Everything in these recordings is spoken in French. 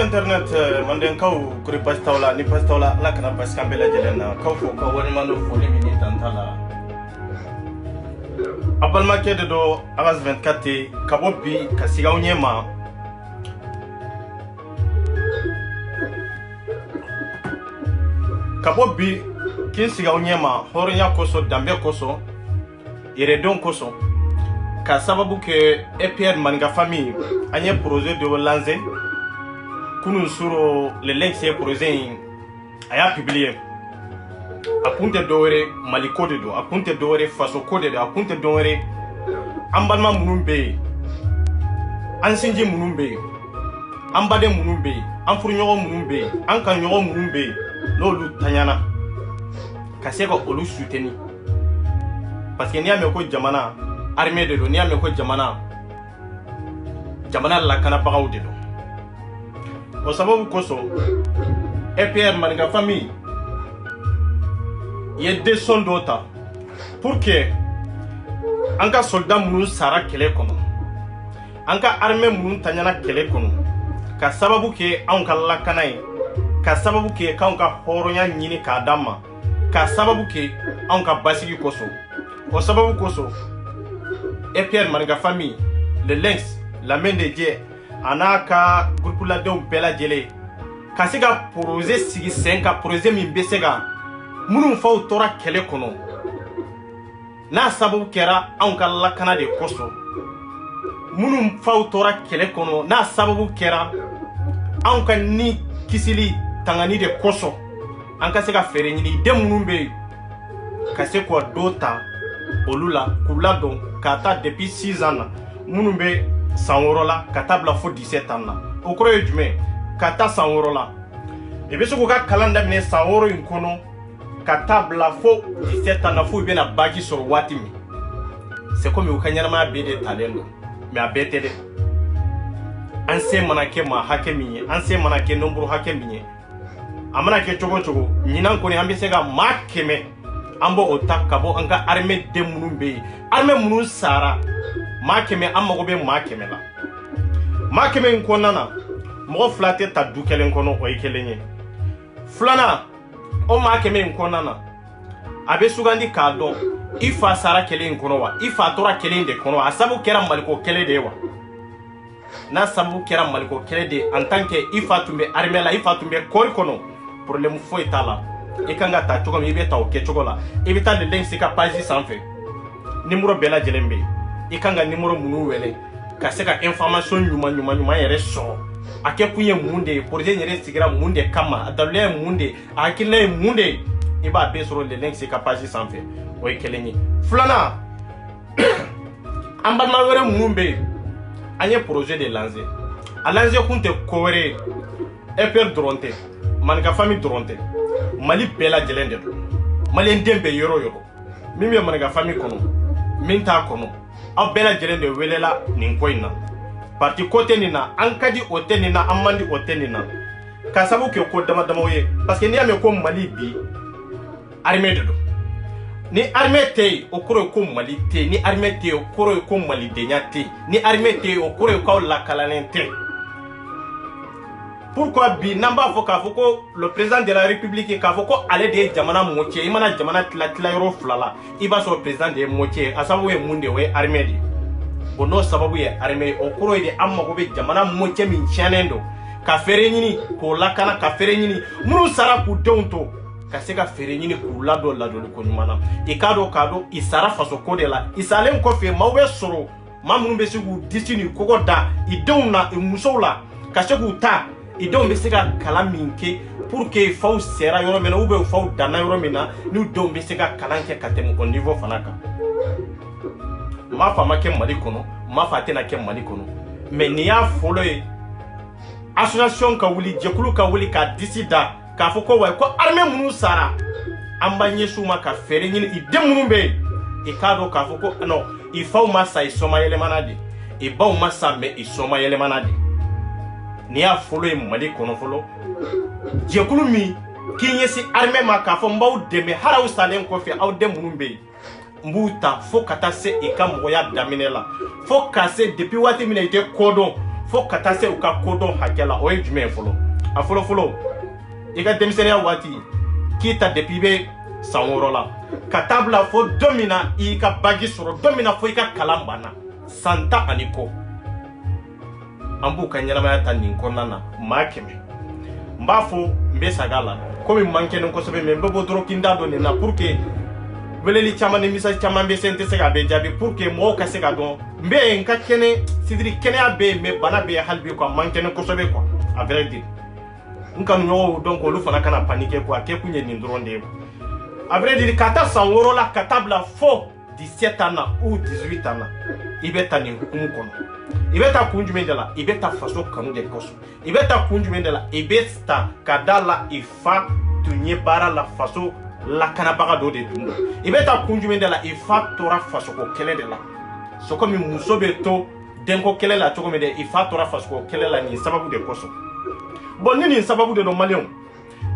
internet manden kaw kuri pastawla ni pastawla la kana paskambela jelena kaw fo ko woni manu fo ni mini tantala abal makede do agas 24 kabo bi kasiga unyema kabo bi kin siga unyema horonya koso dambe koso ire don koso ka sababu ke EPR manga famille anye projet de lancer kunu suro le link c'est projet aya publié apunte dore maliko de do apunte dore faso code de apunte dore ambalma munumbe ansinji munumbe ambade munumbe anfurnyogo munumbe ankanyogo munumbe lolu tanyana kaseko olu soutenu parce que ni ame ko jamana armée de do ni ame ko jamana la kana bagaw de do o sababu koso EPR manga famille ye des soldats pour que anka soldat munu sara kele kono anka armée munu tanyana kele kono ka sababu ke anka lakanai ka sababu ke anka horonya nyini ka dama ka sababu ke anka basigi koso o sababu koso EPR manga famille le lynx la main de Dieu anaka groupe la de bela jele kasiga projet sigi 5 projet min besega munun faw tora kele kono na sababu kera anka lakana de koso munun faw tora kele kono na sababu kera anka ni kisili tangani de koso anka sega fere nyini de munun be kase ko dota olula kuladon kata depuis 6 ans munun be sanworola katabla fo 17 ans o kroye jume kata sanworola e be suko ka kalanda mine sanworo in kono katabla fo 17 ans fo be na baki sur watimi c'est comme o kanyana ma be de talendo mais abete de anse manake ma hakemi anse manake nombro hakemi amana ke chogo nyinan ko ni ambe sega makeme ambo otakabo anga armée de munumbe armée munu sara makeme amago be makeme la makeme nkonana mo flate ta dukelen kono o ikelenye flana o makeme nkonana abe sugandi kado ifa sara kelen kono wa ifa tora kelen de kono asabu kera maliko kele de wa na sabu kera maliko kele de en tant que ifa tumbe armée la ifa tumbe kor kono problème fo etala ikanga ta chogo mi be ta o ke chogo la ibita de link sika page sanfe numéro bela jelembe ikanga numéro munu wele ka se ka information nyuma yere so ake kunye munde projet nyere sigira munde kama adalé munde akile munde iba be sur le link c'est capable sans faire o ekelenyi flana amba ma were mumbe anye projet de lancer a lancer kunte kore EPR dronte manga famille dronte mali bela jelende mali ndembe yoro mimi manga famille kono minta kono aw bela jelende welela nin koina parti côté nina ankadi otenina amandi otenina kasabu ke ko dama ye parce que ni ame ko mali bi armée de do ni armée te okoro ko mali te ni armée te okoro ko mali de nyate ni armée te okoro ko la kalanente pourquoi bi namba foka foko le président de la république ka foko ale de jamana moitié imana jamana tla yoro flala iba so président de moitié asabu e munde we armée di bono sababu ye armée okoro de amma ko be jamana moitié min chanendo ka fere nyini ko lakana ka fere nyini munu sara ku donto ka se ka fere nyini ku lado ko nyumana e kado isara faso ko de la isalen ko fe mawbe soro mamunu be sigu disini koko da idona e musola ka se ku ta idon be sega kala minke pour que faw sera yoro mena ube faw dana yoro mena ni don be sega kalanke katem au niveau fanaka ma fa make mali kono ma fa tena ke mali kono mais ni ya folo association ka wuli jekulu ka wuli ka disida ka foko wa ko armée munu sara amba nyesuma ka fere nyini ide munu be e kado ka foko no il faut ma sa isoma yele manade e ba ma sa me isoma yele manade ni ya folo mali kono folo jekulu mi kinyesi armée ma ka fo mbaw deme haraw salen ko fi aw de munu be mbuta fo kata se e kam moya daminela fo kase depuis wati mina ite kodo fo ka taa se u ka kodɔn hakɛ la o ye jumɛn ye fɔlɔ a fɔlɔ fɔlɔ i ka denmisɛnniya waati k'i ta depuis i bɛ san 6 la ka taa bila fo don min na i ka bagi sɔrɔ don min na fo i ka kalan banna san 10 ani kɔ an b'u ka ɲɛnamaya ta nin kɔnɔna na maa 100 n b'a fɔ n bɛ sag'a la komi man kɛnɛ kosɛbɛ mais n bɛ bɔ dɔrɔn k'i da dɔn nin na pour que weleli caman ni message caman bɛ se n tɛ se k'a bɛɛ jaabi pour que mɔgɔw ka se ka dɔn n bɛ yen n ka kɛnɛ sidiri kɛnɛya bɛ yen mais bana bɛ yen hali bi quoi man kɛnɛ kosɛbɛ quoi a vrai dire n kanuɲɔgɔnw donc olu fana kana paniquer quoi a kɛ kun ye nin dɔrɔn de ye a vrai dire ka taa san 6 la ka taa bila fo 17 ans na ou 18 ans na i bɛ ta nin hukumu kɔnɔ i bɛ taa kun jumɛn de la i bɛ taa faso kanu de kosɔn i bɛ taa kun jumɛn de la i bɛ ta ka da la i fa tun ye baara la faso lakanabaga dɔ de tun don i bɛ taa kun jumɛn de la i fa tora fasoko kɛlɛ de la so komi muso bɛ to denko kɛlɛ la cogo min de i fa tora fasoko kɛlɛ la nin sababu de kosɔn bon ni nin sababu de don maliyɛnw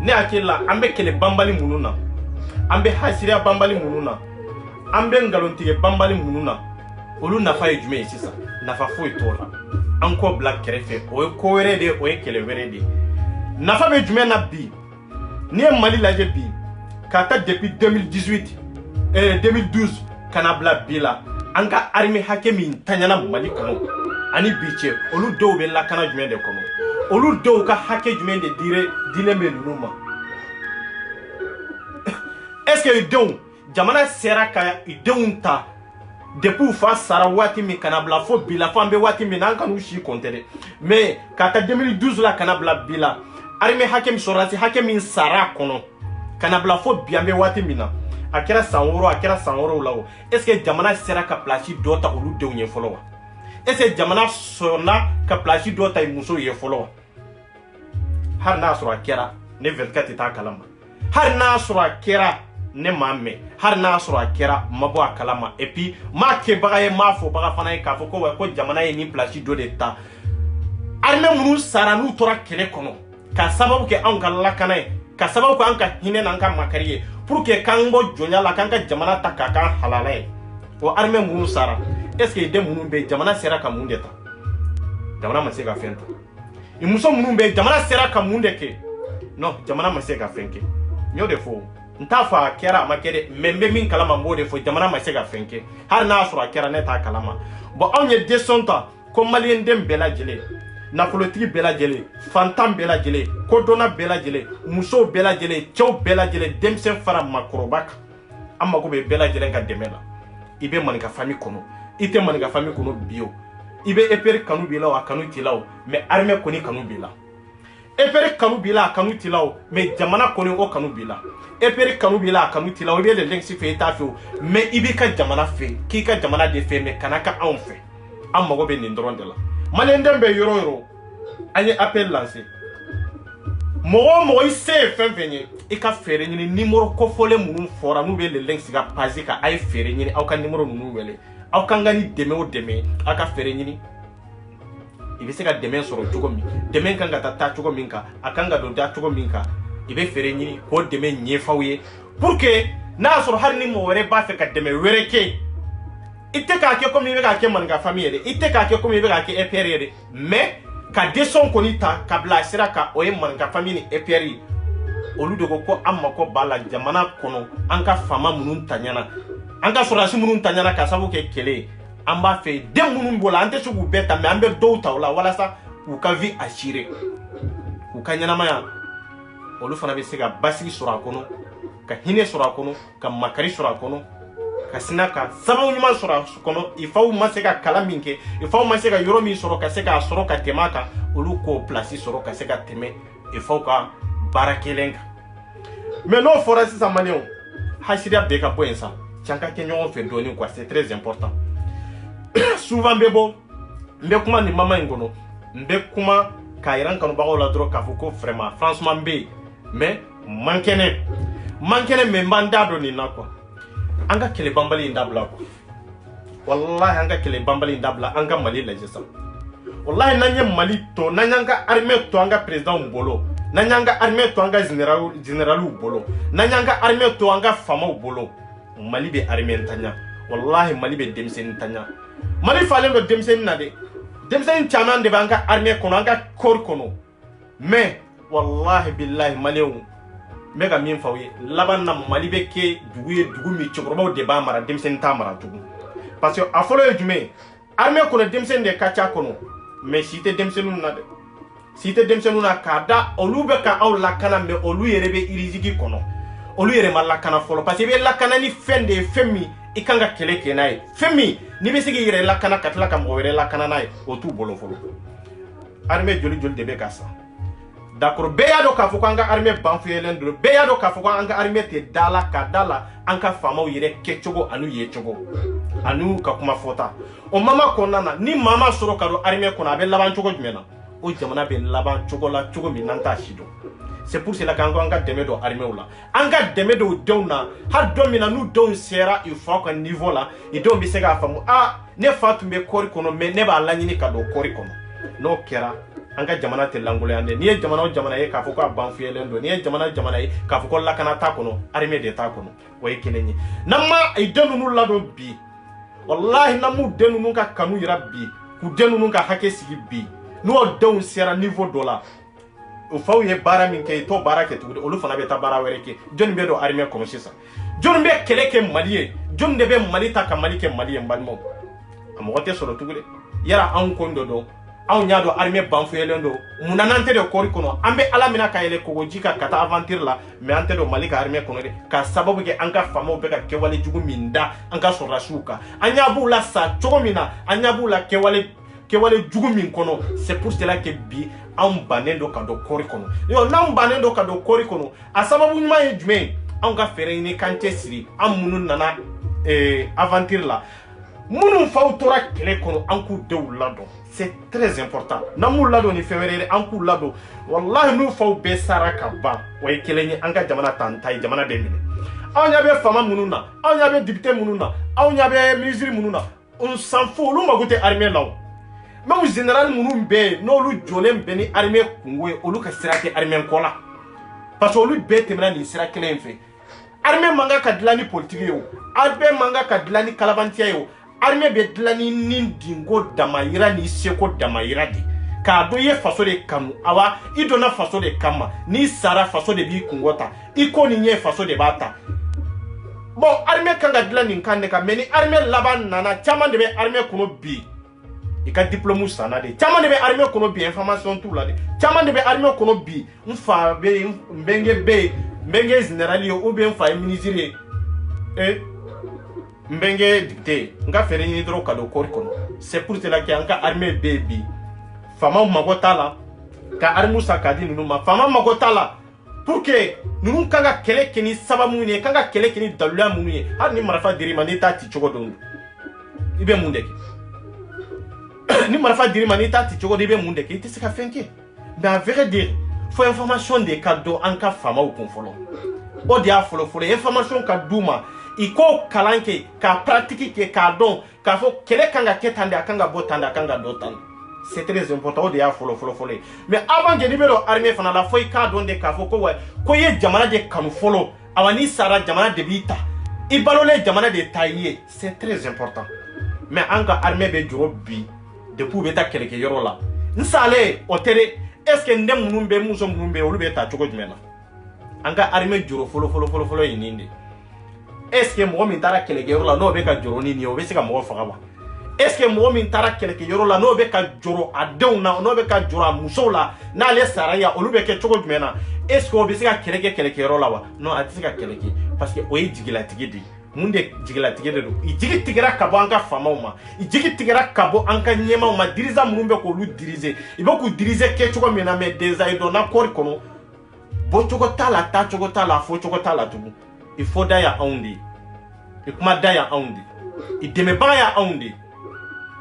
ne hakili la an bɛ kɛlɛ banbali minnu na an bɛ hasiriya banbali minnu na an bɛ ngalontigɛ banbali minnu na olu nafa ye jumɛn ye sisan nafa foyi t'o la an kɔ bila kɛrɛfɛ o ye ko wɛrɛ de o ye kɛlɛ wɛrɛ de nafa bɛ jumɛn na bi n'i ye Mali lajɛ bi ka taa depuis 2012 kana bila bi la an ka armée hakɛ min taɲana Mali kɔnɔ ani bi cɛ olu dɔw bɛ lakana jumɛn de kɔnɔ olu dɔw ka hakɛ jumɛn de dilen bɛ ninnu ma est-ce que denw jamana sera ka denw ta depuis fa sara waati min kana bila fo bi la fo an bɛ waati min na an kan'u si compter dɛ mais ka taa 2012 la kana bila bi la armée hakɛ min sɔrɔdasi hakɛ min sara kɔnɔ kana bila fo bi an bɛ waati min na a kɛra san 6 a kɛra san 6 la o est-ce que jamana sera ka place dɔ ta olu denw ye fɔlɔ wa est-ce que jamana sɔnna ka place dɔ ta musow ye fɔlɔ wa hali n'a sɔrɔ a kɛra ne 24 tɛ taa kalama hali n'a sɔrɔ a kɛra ne m'a mɛn hali n'a sɔrɔ a kɛra ma bɔ a kalama et puis m'a kɛbaga ye m'a fɔbaga fana ye k'a fɔ ko wa ko jamana ye nin place dɔ de ta armée minnu sara n'u tora kɛlɛ kɔnɔ ka sababu kɛ anw ka lakana ye ka sababu kɛ an ka hinɛ n'an ka makari ye pour que k'an bɔ jɔnya la k'an ka jamana ta k'a k'an halala ye o armée minnu sara est-ce que den minnu bɛ yen jamana sera ka mun de ta jamana ma se ka fɛn ta muso minnu bɛ yen jamana sera ka mun de kɛ non jamana ma se ka fɛn kɛ n y'o de fɔ n t'a fɔ a kɛra a ma kɛ dɛ mais n bɛ min kalama n b'o de fɔ jamana ma se ka fɛn kɛ hali n'a sɔrɔ a kɛra ne t'a kalama bon anw ye décision ta ko maliyɛn den bɛɛ lajɛlen nafolotigi bɛɛ lajɛlen fantan bɛɛ lajɛlen kodɔnna bɛɛ lajɛlen musow bɛɛ lajɛlen cɛw bɛɛ lajɛlen denmisɛn fara makɔrɔba kan an mago bɛ bɛɛ lajɛlen ka dɛmɛ la i bɛ maninka famille kɔnɔ i tɛ maninka famille kɔnɔ bi o i bɛ EPR kanu b'i la o a kanu t'i la o mais armée kɔni kanu b'i la EPR kanu b'i la a kanu t'i la o mais jamana kɔni o kanu b'i la EPR kanu b'i la a kanu t'i la o i bɛ le lɛnkisi fɛ i t'a fɛ o mais i b'i ka jamana fɛ k'i ka jamana de fɛ mais kana ka anw fɛ an mago bɛ nin dɔrɔn de la maliyɛn den bɛ yɔrɔ o yɔrɔ an ye appel lancé mɔgɔ o mɔgɔ i se ye fɛn fɛn ye i ka fɛɛrɛ ɲini numéro kofɔlen minnu fɔra n'u bɛ le link sigi ka page kan a ye fɛɛrɛ ɲini aw ka numéro ninnu wele aw kan ka ni dɛmɛ o dɛmɛ aw ka fɛɛrɛ ɲini i bɛ se ka dɛmɛ sɔrɔ cogo min dɛmɛ kan ka taa cogo min kan a kan ka don da cogo min kan i bɛ fɛɛrɛ ɲini k'o dɛmɛ ɲɛf'aw ye pour que n'a y'a sɔrɔ hali ni mɔgɔ wɛrɛ b'a fɛ ka dɛmɛ wɛrɛ kɛ i tɛ k'a kɛ komi i bɛ k'a kɛ maninka famille ye dɛ i tɛ k'a kɛ komi i bɛ k'a kɛ EPR ye dɛ mais ka décision kɔni ta ka bila sira kan o ye maninka famille ni EPR ye olu de ko an mako b'a la jamana kɔnɔ an ka faama minnu taɲana an ka sɔrɔdasi minnu taɲana ka sababu kɛ kɛlɛ ye an b'a fɛ den minnu b'o la an tɛ se k'u bɛɛ ta mais an bɛ dɔw ta o la walasa k'u ka vie assurer k'u ka ɲɛnamaya olu fana bɛ se ka basigi sɔrɔ a kɔnɔ ka hinɛ sɔrɔ a kɔnɔ ka makari sɔrɔ a kɔnɔ ka sina ka sababu ɲuman sɔrɔ a kɔnɔ i faw ma se ka kalan min kɛ i faw ma se ka yɔrɔ min sɔrɔ ka se k'a sɔrɔ ka tɛmɛ a kan olu k'o place sɔrɔ ka se ka tɛmɛ i faw ka baara kelen kan mais n'o fɔra sisan maliyɛnw hasiriya bɛɛ ka bɔ yen sa can ka kɛ ɲɔgɔn fɛ dɔɔnin quoi c'est très important souvent n bɛ bɔ n bɛ kuma nin mama in kɔnɔ n bɛ kuma k'a yira n kanubagaw la dɔrɔn k'a fɔ ko vraiment franchement n bɛ yen mais man kɛnɛ mais n b'an da dɔn nin na quoi an ka kɛlɛ banbali in dabila quoi wallahi an ka kɛlɛ banbali in dabila an ka Mali lajɛ sa wallahi n'an ye Mali to n'an y'an ka armée to an ka président bolo n'an y'an ka armée to an ka généraliw bolo n'an y'an ka armée to an ka faamaw bolo Mali bɛ armée ntanya wallahi Mali bɛ denmisɛnnin ntanya Mali falen do denmisɛnnin na de Demsen chaman de banga armée kono anga kor kono. Mais wallahi billahi maléon mega min fawye laban na malibe ke dugu mi chokrobaw de ba mara demsen ta mara tugu. Parce que afolo jume armée kono demsen de kacha kono. Mais si te demsen na de si te demsen na kada olube ka aw lakana me olu yerebe irizigi kono. Olu yere malakana folo parce que be lakana ni fende femi ikanga kele kenai femi ni be sigi yere lakana katla kam go yere lakana nai o tu bolo folo armée joli de be kasa d'accord be ya do ka foko anga armée banfuyelen do be ya do ka foko anga armée te dala ka dala anka fama yere kechogo anu ye chogo anu ka kuma fota o mama konana ni mama soro ka do armée kona be laban chogo jumena o jamana be laban chogo la chogo mi nanta shido. C'est pour cela qu'on a des do armée là. On a des do dona. Har domina nous don sera il faut qu'un niveau là. Et donc bi sega famu ah ne fatu me kori kono me ne ba la nyini ka do kori kono. No kera. Anga jamana te langole ande. Ni jamana o jamana ye ka foko banfuyelen do. Ni jamana ye ka foko la kana ta kono. Armée de ta kono. Way kelenyi. Nama e denu nu la do bi. Wallahi namu denu nu ka kanu yira bi. Ku denu nu ka hake sigi bi. No don sera niveau dollar. O faw ye bara min ke to bara ke tugude olu fana be ta bara were ke joni be do armée kono sisa joni be kele ke maliye joni de be mali ta ka mali ke maliye mbalmo amote soro tugude yara an kondo do an nya do armée banfuyelen do munanante de kori kono ambe ala mina ka ele ko jika kata aventure la me ante do mali ka armée kono de ka sababu ke anka famo be ka kewale jugu minda anka sora shuka anya bu la sa chogomina anya bu la kewale jugu min kono. C'est pour cela que bi an banendo ka do kori kono yo nan banendo ka do kori kono a sababu nyuma ye jume an ka fere ni kante siri an munun nana aventure la munun faw tora kele kono an ku de lado. C'est très important namu lado ni février an ku lado wallahi nu faw be saraka ba way kelenye an ka jamana tantai jamana de mine an ya be fama mununa an ya be député mununa an ya be ministre mununa on s'en fout lu magoute armée law. Même général mounou be no lu jolem beni armée kungwe olu ka sirate armée kola parce que olu be temena ni sira kelen fe armée manga ka dilani politique yo armée manga ka dilani kalabantia yo armée be dilani nindingo damayira ni seko damayira di ka do ye faso de kanu awa I dona faso de kama ni sara faso de bi kungota iko ni nye faso de bata bon armée kanga dilani nkande ka meni armée laban nana chama de be armée kuno bi I ka diplôme sana de chama de be armée kono bi information tout là de chama de be armée kono bi mfa be mbenge général yo ou bien fa ministre mbenge dicté nga fere ni dro ka do kor kono. C'est pour cela que anka armée baby fama magotala ka armu sakadi nunu ma fama magotala pour que nunu kanga kele keni sababu ni kanga kele keni dalula munu har ni marafa dirima ni tati chogo don ibe mundeki ni marafa dirima ni tati chogo ibe mundeki ite sika fenke mais à vrai dire faut information de cadeau anka fama ou konfolo o dia folo information ka duma iko kalanke ka pratique ke ka don ka fo kele kanga ketande akanga botanda akanga dotan. C'est très important de ya folo mais avant que libéro armée fana la foi ka don de ka fo ko ye jamana de kanu folo awani sara jamana de bita ibalole jamana de taille. C'est très important mais anga armée be juro bi depuis beta kele ke yoro la nsale otere est-ce que ndem munumbe muso munumbe olu beta chogo jumena anga armée juro folo ininde. Est-ce que mo min tara kele ke yoro la no be ka joro ni o be se ka mo faga ba. Est-ce que mo min tara kele ke yoro la no be ka joro adew na no be ka joro muso la na le saraya olu be ke chogo jumena. Est-ce que o be se ka kele ke yoro la wa no a se ka kele ke parce que o yi jigila tigidi munde jigila tigede do I jigi tigera kabo anka famaw ma I jigi tigera kabo anka nyema ma diriza munumbe ko lu dirize iboku dirize ke chogo mena me deza ido na kor kono bo chogo tala ta chogo tala fo chogo tala tubu il faut daya aundi et kuma daya aundi il deme ba ya aundi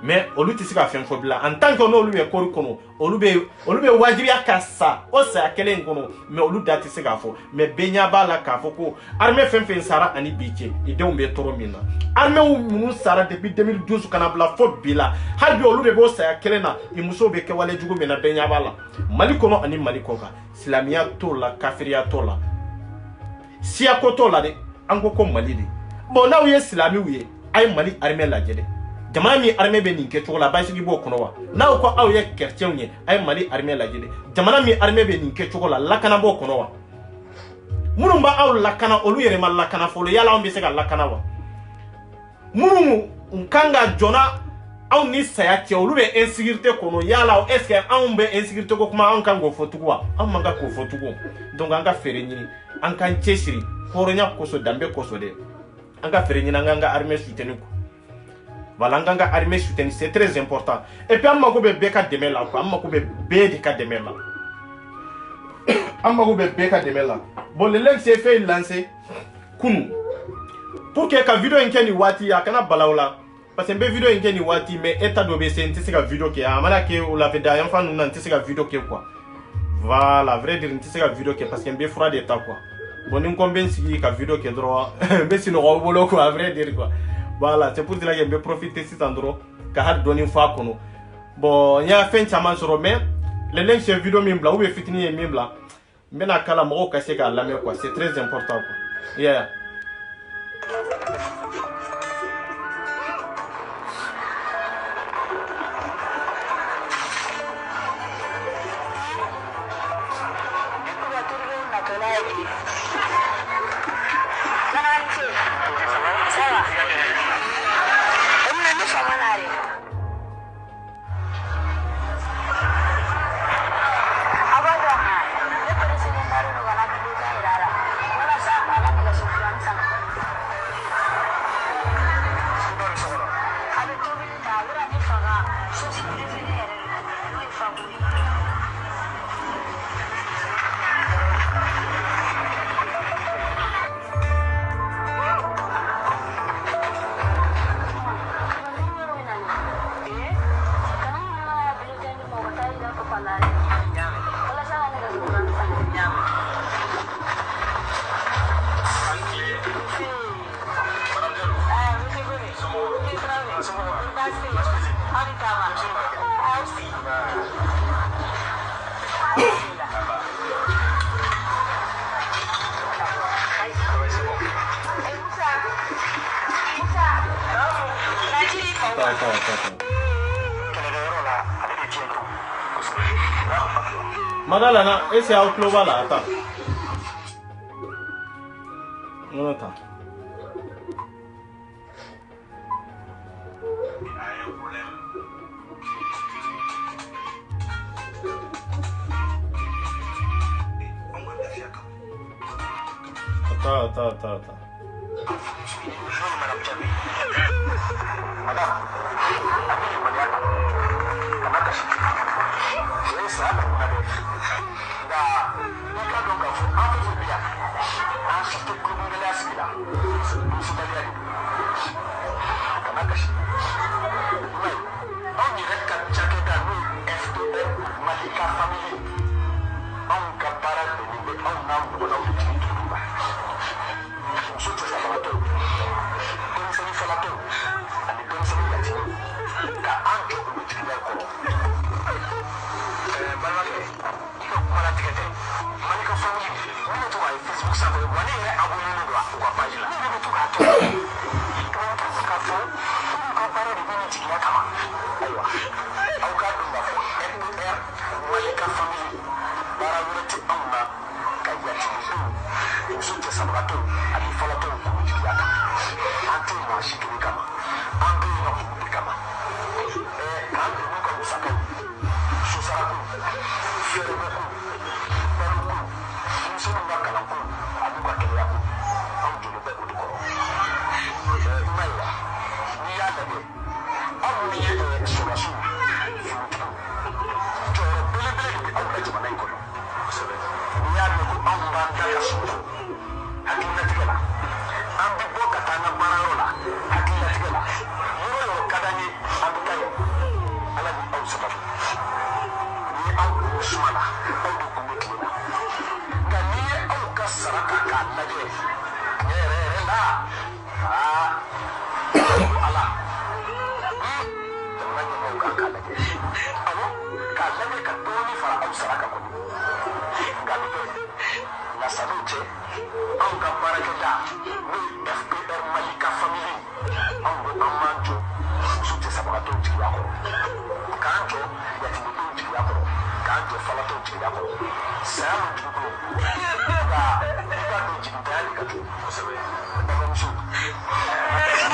mais olu ti sika fen fobila en tant que olu be kor kono olu be wajibi akasa o sa kelen kono mais olu dati sika fo mais benya bala ka fo ko armée fen sara ani biche ide umbe toro mina armée mu sara depuis 2012 kana bla fo bila habi olu be bo sa kelena imuso be ke wale jugo mena benya bala mali kono ani mali koka islamia to la kafiria to la siya ko to la de anko ko mali de bon na wiye islami wiye ay mali armée la jede jamana mi armée be nin ke cogo la basigi bo kono wa naw ko aw ye chrétien ye ay mali armée la jide jamana mi armée be nin ke cogo la lakana bo kono wa munu ba aw lakana olu yere ma lakana folo yala on be se ka lakana wa munu nkanga jona aw ni saya ti olu be insécurité kono yala est ce que aw be insécurité ko kuma an kan go fotugo wa an manga ko fotugo donc an ka fere nyini an kan chesiri horonya koso dambe koso de an ka fere nyina nganga armée soutenu ko voilà nganga armée soutenu c'est très important et puis an mako be beka deme la ko an mako be be de ka deme la an mako be beka deme la bon le link c'est fait lancer kunu pour que ka vidéo nkeni wati ya kana balawla parce que be vidéo nkeni wati mais état do be c'est ntisi ka vidéo ke amana ke o la vida yan fa nuna ntisi ka vidéo ke quoi voilà vrai dire ntisi ka vidéo ke parce que be fura d'état quoi bon ni ko ben sigi ka vidéo ke droit be sino ko bolo quoi vrai dire quoi voilà c'est pour dire que be profiter cet endroit ka had doni fa kono bon ya fin chama sur mais le link c'est vidéo mimbla ou be fitini mimbla mena kala mo ka se ka lame quoi c'est très important quoi yeah Madalena, ese outlaw va là, attends. Non, attends. Attends.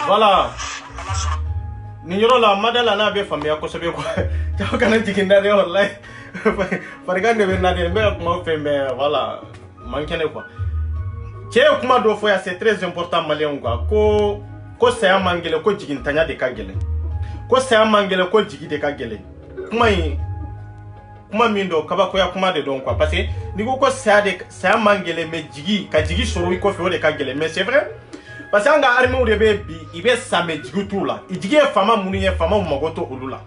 Voilà. Ninyoro la madala na be famia ko sebe ko. Taw kana jikinda de wallahi. Farigande be na de be ko fembe voilà. Mankene quoi. Che kuma do foya c'est très important malien quoi. Ko saya mangele ko jigintanya de kagele. Ko saya mangele ko jigi de kagele. Kuma mindo kaba ko ya kuma de don quoi parce que ni ko saya mangele me jigi ka jigi soro ko fe de kagele mais c'est vrai. Parce que anga arme de be bi ibe same jigutu la ijigi e fama munu ye fama magoto ulula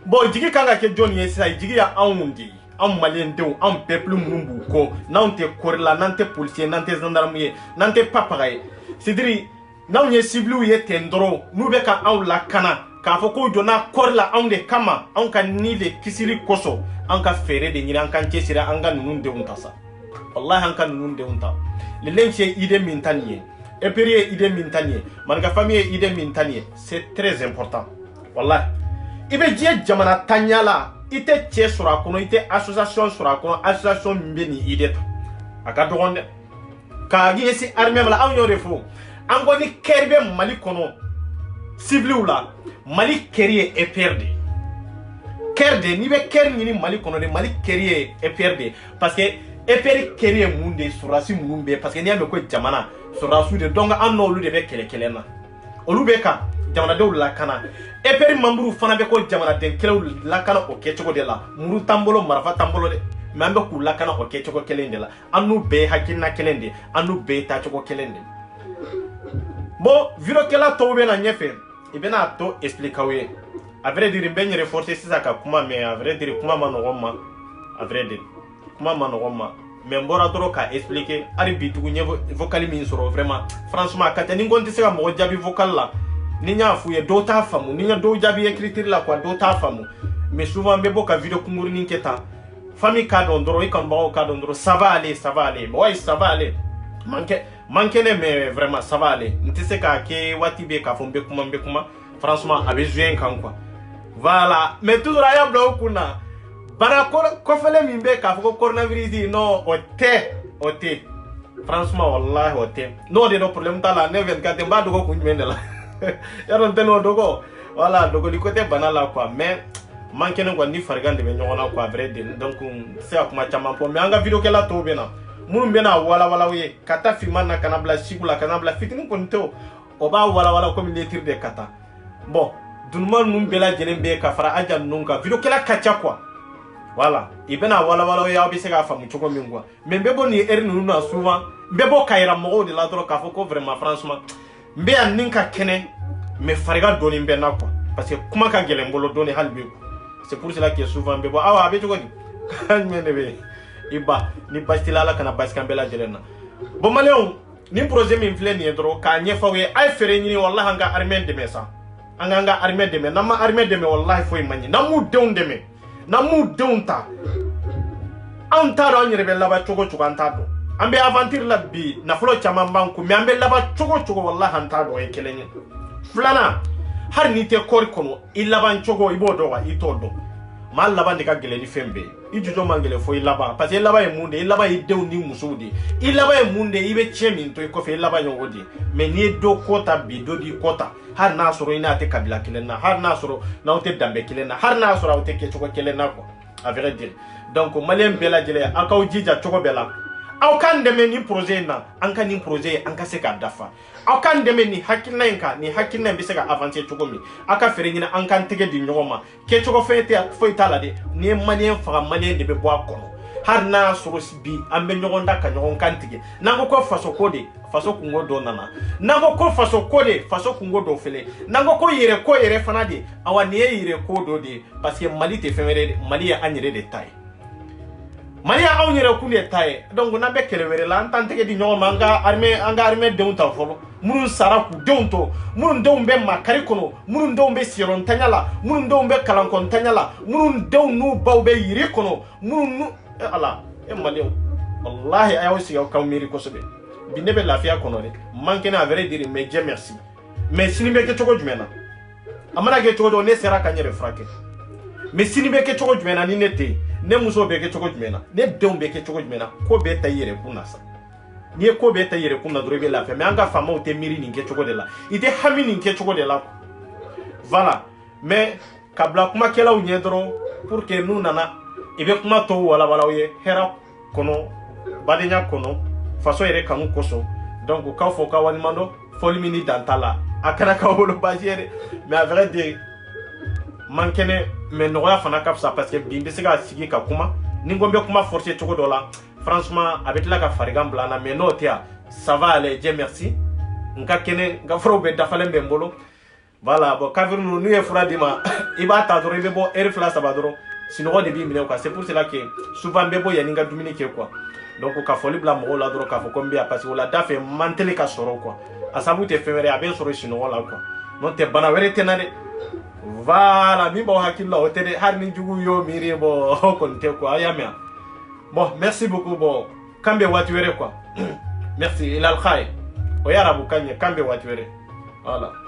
bon jigi kanga ke joni ye sa ijigi ya amundi am malien dew am peuple mumbu ko nante korla nante policier nante gendarmerie nante papaye c'est-à-dire naw ye civil ye tendro nu be ka aw la kana ka foko jona korla am de kama an kan ni le kisiri koso an ka fere de nyira an kan cesira an ga nunu de untasa wallahi an kan nunu de unta le lenche ide mintaniye Eperier idée mintanier, manga famille idée mintanier, c'est très important. Wallah. Ibe die jamana tanyala, ite tche sura kono, ite association sura kono, association mbeni idée. Aka dogonde. Ka yesi armée mala aw yore fo. Angoni kerbe mali kono. Civil la, mali kerie e perde. Kerde ni be ker ni mali kono de mali kerie e perde parce que e peri kerie munde surasi munbe parce que ni ambe ko jamana surasu de donc an no lu de be kele na olu be ka jamana de la kana e peri mamburu fana be ko jamana den kele la kana o ke choko de la muru tambolo marfa tambolo de mambe ku la kana o ke choko kele de la anu be hakina kele de anu be ta choko kele de bon viro kela to be na nyefe e be na to expliquer à vrai dire ben renforcer ça ka kuma mais à vrai dire kuma manogoma à vrai dire kuma manogoma mais mbora toro ka expliquer ari bitugu nye vocal min soro vraiment franchement katani ngonti se ka mo jabi vocal la ni nya fuye do ta famu ni nya do jabi écriture la quoi do ta famu mais souvent be boka vidéo kunguru ni keta famille ka don doro ikan ba ka don doro ça va aller ouais ça va aller manque ne mais vraiment ça va aller ntise ka ke wati be ka fombe kuma franchement avec jouer kan quoi voilà mais toujours aya blo kuna bana ko fele min be ka foko coronavirus no ote franchement wallahi ote no de no problème tala ne 24 ba dogo ku nyende la yaron teno dogo voilà dogo li côté bana la quoi mais manque ne ngoni fargande be nyona quoi vrai de donc c'est akuma chama po mais anga video kala to bena mun bena wala we kata filmana kana bla sigula kana bla fitini konto oba wala comme les tirs de kata bon dunman num bela jelembe ka fara ajan nunka video kala kacha quoi voilà ibena wala ya bi se ka famu choko mingwa mais bebo ni ernu na souvent bebo kayra mo de la dro ka foko vraiment franchement mbe an ninka kene mais fariga doni mbe na quoi parce que kuma ka gele mbolo doni halbe c'est pour cela que souvent bebo awa be choko ni mene be iba ni bastila la kana baskambela jelena bon maléon ni projet min fle ni dro ka nyefawe ay fere ni wallahi nga armée de mesa anga armée de me nama armée de me wallahi foy manyi namu deun de me namu deunta anta do nyere be laba chogo anta do ambe aventure la bi na flo chama banku mi ambe laba chogo wallahi anta do e kelenye flana har ni te kor kono ilaban chogo ibodo wa itodo mal laba ndika gele ni fembe ijujo mangele fo ilaba parce que laba e munde ilaba e dew ni musudi ilaba e munde ibe chemi to ko fe ilaba nyodi mais ni do kota bi do di kota har na soro ina te kabila kilena har na soro na ote dambe kilena har na soro ote ke choko kilena ko à vrai dire donc malien bela jele akaw jija choko bela aw kan deme ni projet na anka ni projet anka se ka dafa aw kan deme ni hakina enka ni hakina bi se ka avancer choko mi aka fere ni anka tege di nyoma ke choko fete fo itala de ni malien fa malien de be bo akono har na soro bi ambe nyogonda ka nyogon kantige nango ko faso kode faso kungo do nana nango ko faso kode faso kungo do fele nango ko yere fana de awani yere ko do de parce que mali te femere mali ya anyere de taille mali ya anyere ku de taille donc na be kelewere la antante di nyoma anga armée de unta folo murun saraku deunto murun deumbe makari kono murun deumbe siron tanyala murun deumbe kalankon tanyala murun deunu bawbe yiri kono murun ala e malien wallahi ayo siga ka miri ko sobe binebe lafia kono de manke na vrai dire mais Dieu merci mais sinimbe ke choko jumena amana ke cogo ne sera ka nyere frake mais sini be ke cogo jumena ni ne te ne muso be ke cogo jumena ne denw be ke cogo jumena ko be ta yere kunna sa ni ko be ta yere kunna doro be la fe mais anga fama o te miri ni ke cogo de la ite hami ni ke cogo de la voilà mais kabla kuma kela u nye doro pour que nous nana ibe kuma to wala ye hera kono badenya kono faso yere kanu koso donc ka fo ka wani mando foli mini dantala akana ka wolo bajere mais à vrai dire mankene mais noya fana kapsa parce que bimbe se ga sigi ka kuma ni ngombe kuma forcer chogo dola franchement avec la ka farigam blana mais no tia ça va aller Dieu merci nka kene nga fro be dafale be mbolo voilà bon kavir nous e fura dima iba ta doro be bo er fla sabadoro sinogo de bimbe quoi c'est pour cela que souvent be bo ya ninga dumini ke quoi donc ka foli bla mo la doro ka fo combien parce que la dafe mantele ka soro quoi asabu te femere abe soro sinogo la quoi non te bana were tenade voilà mi bo hakilla o tede har ni jugu yo miri bo konte quoi ayamia bon merci beaucoup bon kambe watu were quoi merci il al khay o yarabu kanye kambe watu were voilà